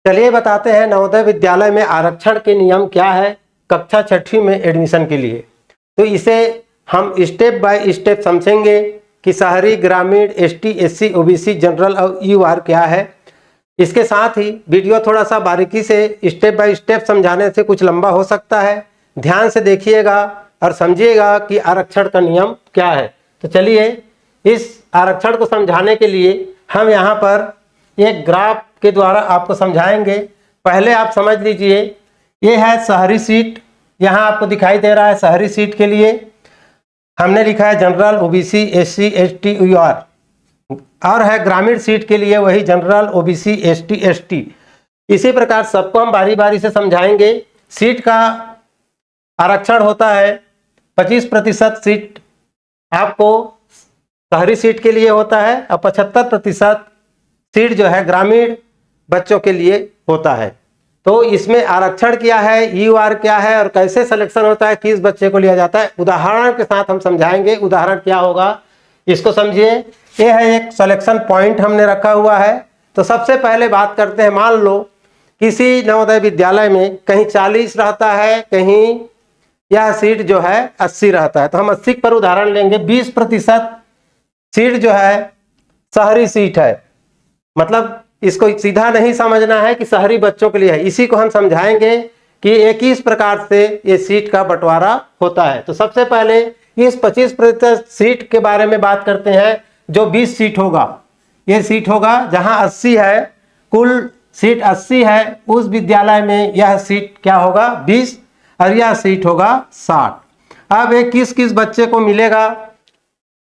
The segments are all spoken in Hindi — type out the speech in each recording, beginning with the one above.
चलिए बताते हैं नवोदय विद्यालय में आरक्षण के नियम क्या है कक्षा 6वीं में एडमिशन के लिए। तो इसे हम स्टेप बाय स्टेप समझेंगे कि शहरी, ग्रामीण, एसटी, एससी, ओबीसी, जनरल और यूआर क्या है। इसके साथ ही वीडियो थोड़ा सा बारीकी से स्टेप बाय स्टेप समझाने से कुछ लंबा हो सकता है। ध्यान से देखिएगा और समझिएगा कि आरक्षण का नियम क्या है। तो चलिए इस आरक्षण को समझाने के लिए हम यहाँ पर एक ग्राफ के द्वारा आपको समझाएंगे। पहले आप समझ लीजिए, ये है शहरी सीट, यहाँ आपको दिखाई दे रहा है। शहरी सीट के लिए हमने लिखा है general, OBC, SC, ST, UR, और है ग्रामीण सीट के लिए वही जनरल, ओबीसी, एसटी, एसटी। इसी प्रकार सबको हम बारी बारी से समझाएंगे। सीट का आरक्षण होता है 25% सीट आपको शहरी सीट के लिए होता है और 75% सीट जो है ग्रामीण बच्चों के लिए होता है। तो इसमें आरक्षण क्या है, यूआर क्या है और कैसे सिलेक्शन होता है, किस बच्चे को लिया जाता है, उदाहरण के साथ हम समझाएंगे। उदाहरण क्या होगा इसको समझिए। ये है एक सिलेक्शन पॉइंट हमने रखा हुआ है। तो सबसे पहले बात करते हैं, मान लो किसी नवोदय विद्यालय में कहीं 40 रहता है, कहीं यह सीट जो है 80 रहता है। तो हम 80 पर उदाहरण लेंगे। 20% सीट जो है शहरी सीट है, मतलब इसको सीधा नहीं समझना है कि शहरी बच्चों के लिए है। इसी को हम समझाएंगे कि 21 प्रकार से ये सीट का बंटवारा होता है। तो सबसे पहले इस 25% सीट के बारे में बात करते हैं। जो 20 सीट होगा, ये सीट होगा जहां 80 है, कुल सीट 80 है, उस विद्यालय में यह सीट क्या होगा 20 और यह सीट होगा 60। अब ये किस किस बच्चे को मिलेगा,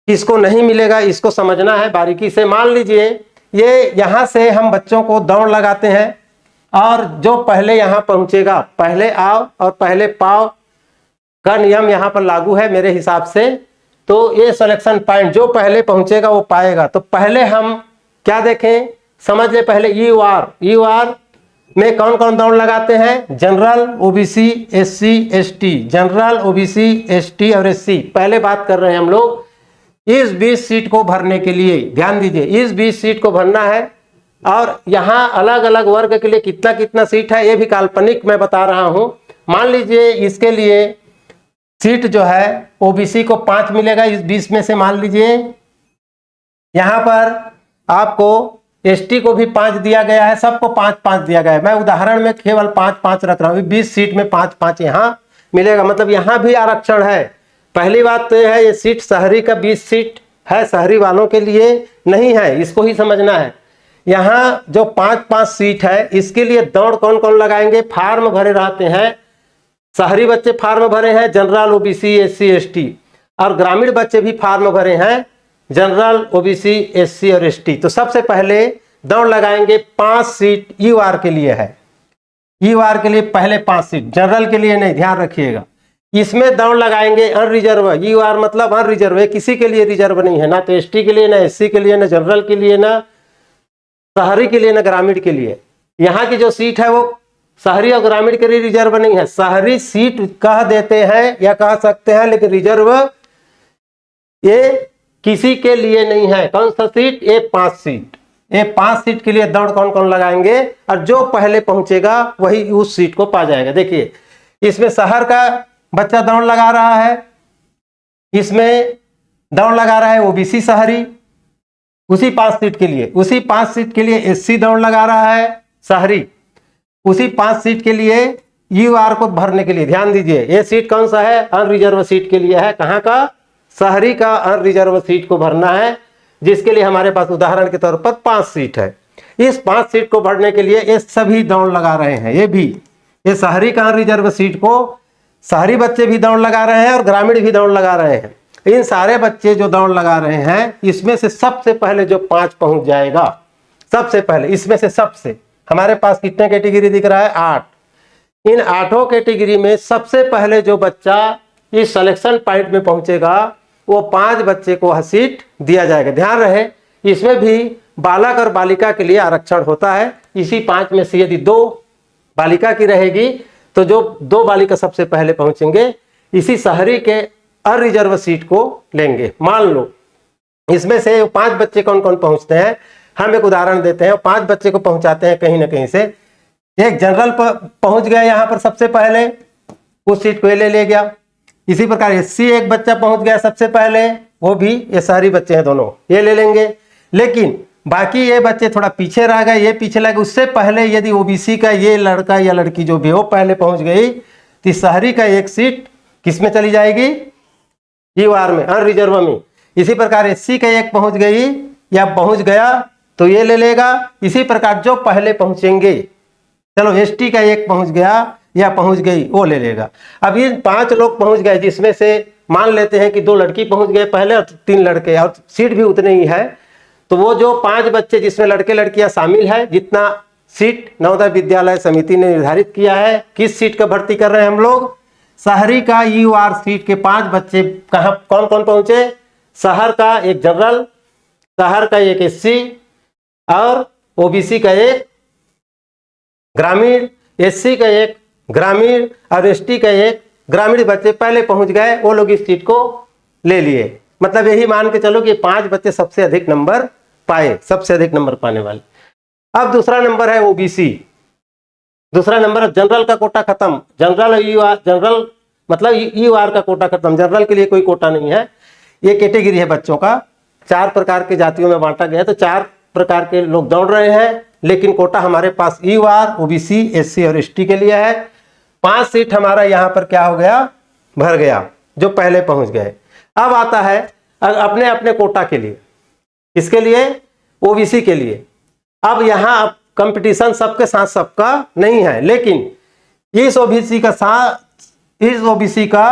किसको नहीं मिलेगा, इसको समझना है बारीकी से। मान लीजिए ये यहाँ से हम बच्चों को दौड़ लगाते हैं और जो पहले यहाँ पहुँचेगा, पहले आओ और पहले पाओ का नियम यहाँ पर लागू है मेरे हिसाब से। तो ये सिलेक्शन पॉइंट जो पहले पहुँचेगा वो पाएगा। तो पहले हम क्या देखें, समझ ले। पहले यूआर में कौन कौन दौड़ लगाते हैं, general, OBC, SC, ST, general, OBC, ST और एससी। पहले बात कर रहे हैं हम लोग इस 20 सीट को भरने के लिए। ध्यान दीजिए, इस 20 सीट को भरना है और यहाँ अलग अलग वर्ग के लिए कितना कितना सीट है ये भी काल्पनिक मैं बता रहा हूँ। मान लीजिए इसके लिए सीट जो है ओबीसी को 5 मिलेगा इस 20 में से। मान लीजिए यहाँ पर आपको एसटी को भी 5 दिया गया है, सबको 5-5 दिया गया है। मैं उदाहरण में केवल 5-5 रख रहा हूँ। 20 सीट में 5-5 यहाँ मिलेगा, मतलब यहाँ भी आरक्षण है। पहली बात तो यह है, ये सीट शहरी का 20 सीट है, शहरी वालों के लिए नहीं है, इसको ही समझना है। यहाँ जो 5-5 सीट है इसके लिए दौड़ कौन कौन लगाएंगे, फार्म भरे रहते हैं। शहरी बच्चे फार्म भरे हैं, जनरल, ओबीसी, एससी, एसटी, और ग्रामीण बच्चे भी फार्म भरे हैं, जनरल, ओबीसी, एससी और एसटी। तो सबसे पहले दौड़ लगाएंगे 5 सीट यूआर के लिए है। यूआर के लिए पहले 5 सीट, जनरल के लिए नहीं, ध्यान रखिएगा। इसमें दौड़ लगाएंगे अनरिजर्व। यूआर मतलब अनरिजर्व है, किसी के लिए रिजर्व नहीं है, ना तो एसटी के लिए, ना एससी के लिए, ना जनरल के लिए, ना शहरी के लिए, ना ग्रामीण के लिए। यहाँ की जो सीट है वो शहरी और ग्रामीण के लिए रिजर्व नहीं है। शहरी सीट कह देते हैं या कह सकते हैं, लेकिन रिजर्व ये किसी के लिए नहीं है। कौन सा सीट, ये 5 सीट। ये 5 सीट के लिए दौड़ कौन कौन लगाएंगे और जो पहले पहुंचेगा वही उस सीट को पा जाएगा। देखिए इसमें शहर का बच्चा दौड़ लगा रहा है, इसमें दौड़ लगा रहा है ओबीसी शहरी उसी 5 सीट के लिए। उसी 5 सीट के लिए एससी दौड़ लगा रहा है शहरी, उसी 5 सीट के लिए यूआर को भरने के लिए। ध्यान दीजिए ये सीट कौन सा है, अनरिजर्व सीट के लिए है। कहाँ का, शहरी का अनरिजर्व सीट को भरना है, जिसके लिए हमारे पास उदाहरण के तौर पर 5 सीट है। इस 5 सीट को भरने के लिए ये सभी दौड़ लगा रहे हैं। ये भी, ये शहरी का अनरिजर्व सीट को शहरी बच्चे भी दौड़ लगा रहे हैं और ग्रामीण भी दौड़ लगा रहे हैं। इन सारे बच्चे जो दौड़ लगा रहे हैं इसमें से सबसे पहले जो 5 पहुंच जाएगा, सबसे पहले इसमें से सबसे, हमारे पास कितने कैटेगरी दिख रहा है, 8। इन 8 कैटेगरी में सबसे पहले जो बच्चा इस सिलेक्शन पॉइंट में पहुंचेगा वो 5 बच्चे को वह सीट दिया जाएगा। ध्यान रहे इसमें भी बालक और बालिका के लिए आरक्षण होता है। इसी 5 में से यदि 2 बालिका की रहेगी तो जो 2 बालिका सबसे पहले पहुंचेंगे इसी शहरी के अनरिजर्व सीट को लेंगे। मान लो इसमें से 5 बच्चे कौन कौन पहुंचते हैं, हम एक उदाहरण देते हैं। 5 बच्चे को पहुंचाते हैं कहीं ना कहीं से। एक जनरल पर पहुंच गया यहाँ पर सबसे पहले, उस सीट को ये ले गया। इसी प्रकार एससी एक बच्चा पहुंच गया सबसे पहले, वो भी, ये शहरी बच्चे हैं दोनों, ये ले लेंगे। लेकिन बाकी ये बच्चे थोड़ा पीछे रह गए, ये पीछे लगे। उससे पहले यदि ओबीसी का ये लड़का या लड़की जो भी वो पहले पहुंच गई, तो शहरी का एक सीट किस में चली जाएगी, यूआर में, अनरिजर्व में। इसी प्रकार एससी का एक पहुंच गई या पहुंच गया तो ये ले लेगा। इसी प्रकार जो पहले पहुंचेंगे, चलो एसटी का एक पहुंच गया या पहुंच गई, वो ले लेगा। अब ये 5 लोग पहुंच गए, जिसमें से मान लेते हैं कि 2 लड़की पहुंच गए पहले और 3 लड़के, और सीट भी उतने ही है, तो वो जो 5 बच्चे जिसमें लड़के लड़कियां शामिल है, जितना सीट नवोदय विद्यालय समिति ने निर्धारित किया है, किस सीट का भर्ती कर रहे हैं हम लोग, शहरी का यूआर सीट के 5 बच्चे कहाँ कौन कौन पहुंचे, शहर का एक जनरल, शहर का एक एससी और ओबीसी का एक ग्रामीण, एससी का एक ग्रामीण और एसटी का एक ग्रामीण बच्चे पहले पहुंच गए, वो लोग इस सीट को ले लिए। मतलब यही मान के चलो कि 5 बच्चे सबसे अधिक नंबर पाए, सबसे अधिक नंबर पाने वाले। अब दूसरा नंबर है ओबीसी, दूसरा नंबर जनरल का कोटा खत्म, जनरल यूआर, जनरल मतलब यूआर का कोटा खत्म, जनरल के लिए कोई कोटा नहीं है। ये कैटेगरी है बच्चों का, 4 प्रकार के जातियों में बांटा गया, तो 4 प्रकार के लोग दौड़ रहे हैं, लेकिन कोटा हमारे पास यूआर, ओबीसी, एससी और एसटी के लिए है। 5 सीट हमारा यहाँ पर क्या हो गया, भर गया, जो पहले पहुंच गए। अब आता है अपने अपने कोटा के लिए, इसके लिए ओबीसी के लिए। अब यहाँ कंपटीशन सबके साथ सबका नहीं है, लेकिन इस ओबीसी का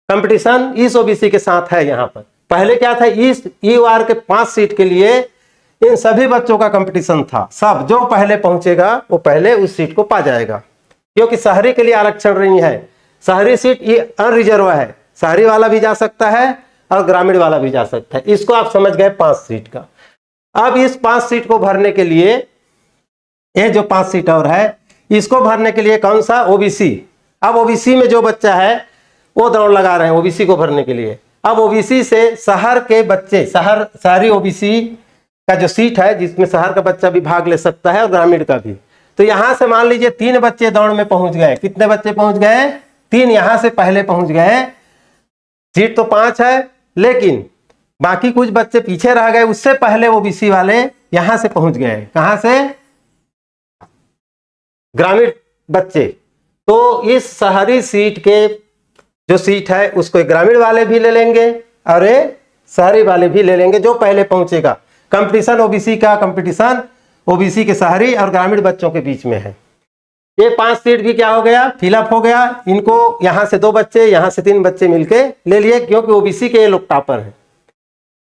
कंपटीशन इस ओबीसी के साथ है। यहाँ पर पहले क्या था, इस यूआर के 5 सीट के लिए इन सभी बच्चों का कंपटीशन था, सब जो पहले पहुंचेगा वो पहले उस सीट को पा जाएगा, क्योंकि शहरी के लिए आरक्षण नहीं है, शहरी सीट ये अनरिजर्व है, शहरी वाला भी जा सकता है और ग्रामीण वाला भी जा सकता है। इसको आप समझ गए 5 सीट का। अब इस 5 सीट को भरने के लिए, ये जो 5 सीट और है, इसको भरने के लिए कौन सा, ओबीसी। अब ओबीसी में जो बच्चा है वो दौड़ लगा रहे हैं ओबीसी को भरने के लिए। अब ओबीसी से शहर के बच्चे, शहरी ओबीसी का जो सीट है, जिसमें शहर का बच्चा भी भाग ले सकता है और ग्रामीण का भी, तो यहां से मान लीजिए 3 बच्चे दौड़ में पहुंच गए। कितने बच्चे पहुंच गए, 3 यहां से पहले पहुंच गए। सीट तो 5 है, लेकिन बाकी कुछ बच्चे पीछे रह गए, उससे पहले ओबीसी वाले यहां से पहुंच गए। कहां से, ग्रामीण बच्चे। तो इस शहरी सीट के जो सीट है उसको ग्रामीण वाले भी ले लेंगे और ये शहरी वाले भी ले लेंगे, जो पहले पहुंचेगा। कंपटीशन ओबीसी का, कंपटीशन ओबीसी के शहरी और ग्रामीण बच्चों के बीच में है। ये 5 सीट भी क्या हो गया, फिलअप हो गया। इनको यहां से 2 बच्चे, यहां से 3 बच्चे मिलके ले लिए, क्योंकि ओबीसी के ये लोग टॉपर हैं,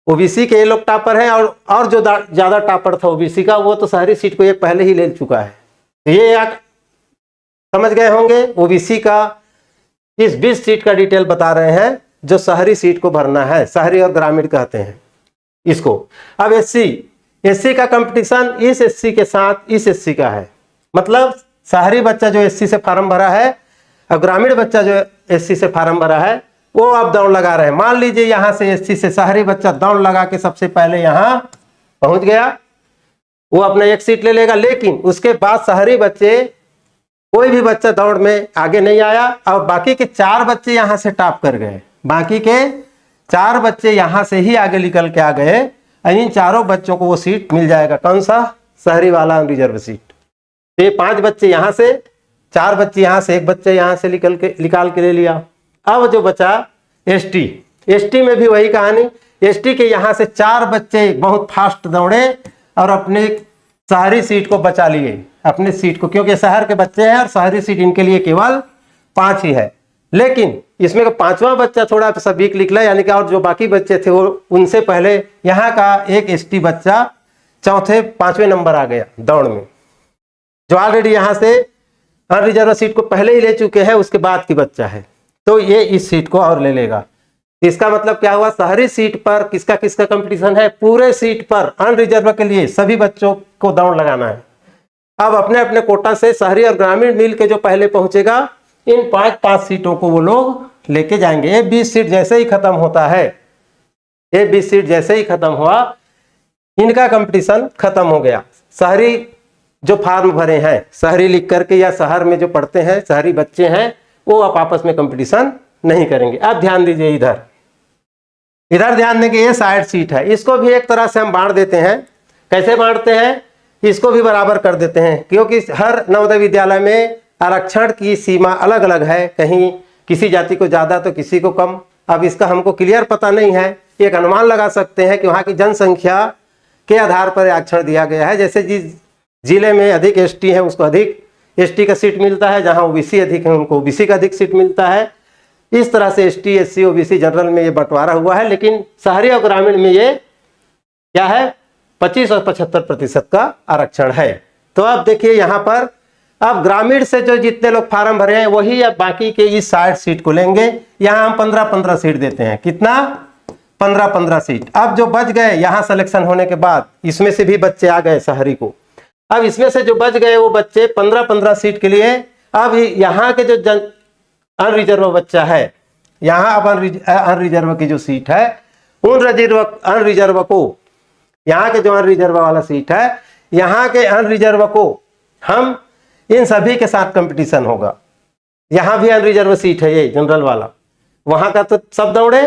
ओबीसी के ये लोग टॉपर हैं। और जो ज्यादा टॉपर था ओबीसी का, वो तो शहरी सीट को ये पहले ही ले चुका है। ये समझ गए होंगे। ओबीसी का इस 20 सीट का डिटेल बता रहे हैं, जो शहरी सीट को भरना है, शहरी और ग्रामीण कहते हैं इसको। अब एससी का कंपटीशन इस एससी के साथ इस एससी का है, मतलब शहरी बच्चा जो एससी से फार्म भरा है और ग्रामीण बच्चा जो एससी से फार्म भरा है, वो अब दौड़ लगा रहे हैं। मान लीजिए यहां से एससी से शहरी बच्चा दौड़ लगा के सबसे पहले यहां पहुंच गया, वो अपना एक सीट ले लेगा। लेकिन उसके बाद शहरी बच्चे, कोई भी बच्चा दौड़ में आगे नहीं आया और बाकी के 4 बच्चे यहां से टॉप कर गए। बाकी के 4 बच्चे यहां से ही आगे निकल के आ गए। इन चारों बच्चों को वो सीट मिल जाएगा, कौन सा, शहरी वाला रिजर्व सीट। तो ये 5 बच्चे यहां से, 4 बच्चे यहां से, 1 बच्चे यहां से निकाल के ले लिया। अब जो बचा एसटी में भी वही कहानी। एसटी के यहां से 4 बच्चे बहुत फास्ट दौड़े और अपने शहरी सीट को बचा लिए, अपने सीट को, क्योंकि शहर के बच्चे हैं और शहरी सीट इनके लिए केवल 5 ही है। लेकिन इसमें 5वां बच्चा थोड़ा सा वीक निकला, यानी कि और जो बाकी बच्चे थे वो उनसे पहले यहाँ का एक एसटी बच्चा 4थे 5वें नंबर आ गया दौड़ में, जो ऑलरेडी यहाँ से अनरिजर्व सीट को पहले ही ले चुके हैं, उसके बाद की बच्चा है, तो ये इस सीट को और ले लेगा। इसका मतलब क्या हुआ, शहरी सीट पर किसका किसका कंपटीशन है, पूरे सीट पर अनरिजर्व के लिए सभी बच्चों को दौड़ लगाना है। अब अपने अपने कोटा से शहरी और ग्रामीण मिल के जो पहले पहुंचेगा, इन 5 सीटों को वो लोग लेके जाएंगे। ये 20 सीट जैसे ही खत्म होता है, ये 20 सीट जैसे ही खत्म हुआ, इनका कंपटीशन खत्म हो गया। शहरी जो फॉर्म भरे हैं शहरी लिख करके या शहर में जो पढ़ते हैं शहरी बच्चे हैं, वो आप आपस में कंपटीशन नहीं करेंगे। अब ध्यान दीजिए इधर, इधर ध्यान देंगे, ये 60 सीट है, इसको भी एक तरह से हम बांट देते हैं। कैसे बांटते हैं? इसको भी बराबर कर देते हैं, क्योंकि हर नवोदय विद्यालय में आरक्षण की सीमा अलग अलग है, कहीं किसी जाति को ज़्यादा तो किसी को कम। अब इसका हमको क्लियर पता नहीं है, एक अनुमान लगा सकते हैं कि वहाँ की जनसंख्या के आधार पर आरक्षण दिया गया है। जैसे जिस जिले में अधिक एसटी है उसको अधिक एसटी का सीट मिलता है, जहाँ ओबीसी अधिक है उनको ओबीसी का अधिक सीट मिलता है। इस तरह से एसटी एससी ओबीसी जनरल में ये बंटवारा हुआ है। लेकिन शहरी और ग्रामीण में ये क्या है, 25 और 75% का आरक्षण है। तो अब देखिए यहाँ पर, अब ग्रामीण से जो जितने लोग फार्म भरे हैं वही अब बाकी के इस 60 सीट को लेंगे। यहाँ हम 15-15 सीट देते हैं, कितना, 15-15 सीट। अब जो बच गए यहाँ सिलेक्शन होने के बाद, इसमें से भी बच्चे आ गए शहरी को, अब इसमें से जो बच गए वो बच्चे 15-15 सीट के लिए, अब यहाँ के जो अनरिजर्व बच्चा है, यहाँ अब अनरिजर्व की जो सीट है, उन अनरिजर्व को, यहाँ के जो अनरिजर्व वाला सीट है, यहाँ के अनरिजर्व को हम इन सभी के साथ कंपटीशन होगा। यहाँ भी अनरिजर्व सीट है, ये जनरल वाला, वहाँ का तो सब दौड़े।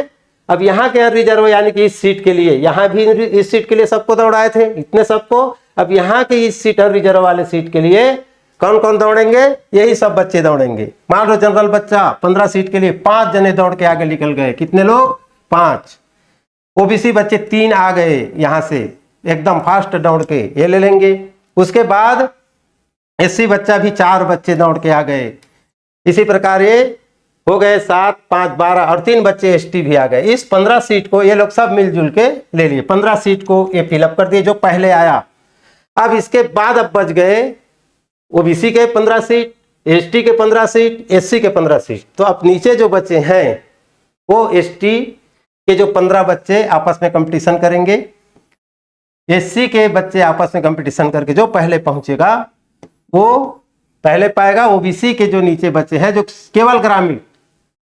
अब यहाँ के अनरिजर्व यानी कि इस सीट के लिए, यहाँ भी इस सीट के लिए सबको दौड़ाए थे, इतने सबको। अब यहाँ के इस सीट अनरिजर्व वाले सीट के लिए कौन कौन दौड़ेंगे? यही सब बच्चे दौड़ेंगे। मान लो जनरल बच्चा 15 सीट के लिए 5 जने दौड़ के आगे निकल गए, कितने लोग? 5। ओबीसी बच्चे 3 आ गए, यहाँ से एकदम फास्ट दौड़ के ये ले लेंगे। उसके बाद एससी बच्चा भी 4 बच्चे दौड़ के आ गए। इसी प्रकार ये हो गए 7, 5, 12 और 3 बच्चे एसटी भी आ गए। इस 15 सीट को ये लोग सब मिलजुल के ले लिए, 15 सीट को ये फिलअप कर दिए जो पहले आया। अब इसके बाद अब बच गए ओबीसी के 15 सीट, एसटी के 15 सीट, एससी के 15 सीट। तो अब नीचे जो बच्चे हैं वो एसटी के जो 15 बच्चे आपस में कंपटीशन करेंगे, एससी के बच्चे आपस में कंपटीशन करके जो पहले पहुंचेगा वो पहले पाएगा। ओबीसी के जो नीचे बच्चे हैं जो केवल ग्रामीण,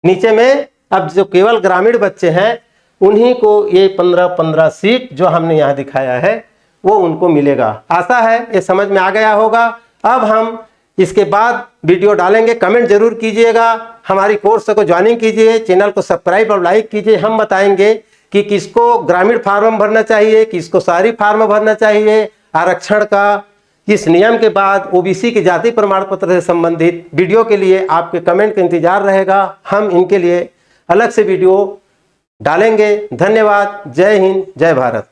नीचे में अब जो केवल ग्रामीण बच्चे हैं उन्हीं को ये 15-15 सीट जो हमने यहाँ दिखाया है वो उनको मिलेगा। आशा है ये समझ में आ गया होगा। अब हम इसके बाद वीडियो डालेंगे, कमेंट जरूर कीजिएगा, हमारी कोर्स को ज्वाइनिंग कीजिए, चैनल को सब्सक्राइब और लाइक कीजिए। हम बताएंगे कि किसको ग्रामीण फार्म भरना चाहिए, किसको शहरी फार्म भरना चाहिए। आरक्षण का इस नियम के बाद ओबीसी के जाति प्रमाण पत्र से संबंधित वीडियो के लिए आपके कमेंट का इंतजार रहेगा। हम इनके लिए अलग से वीडियो डालेंगे। धन्यवाद। जय हिंद, जय भारत।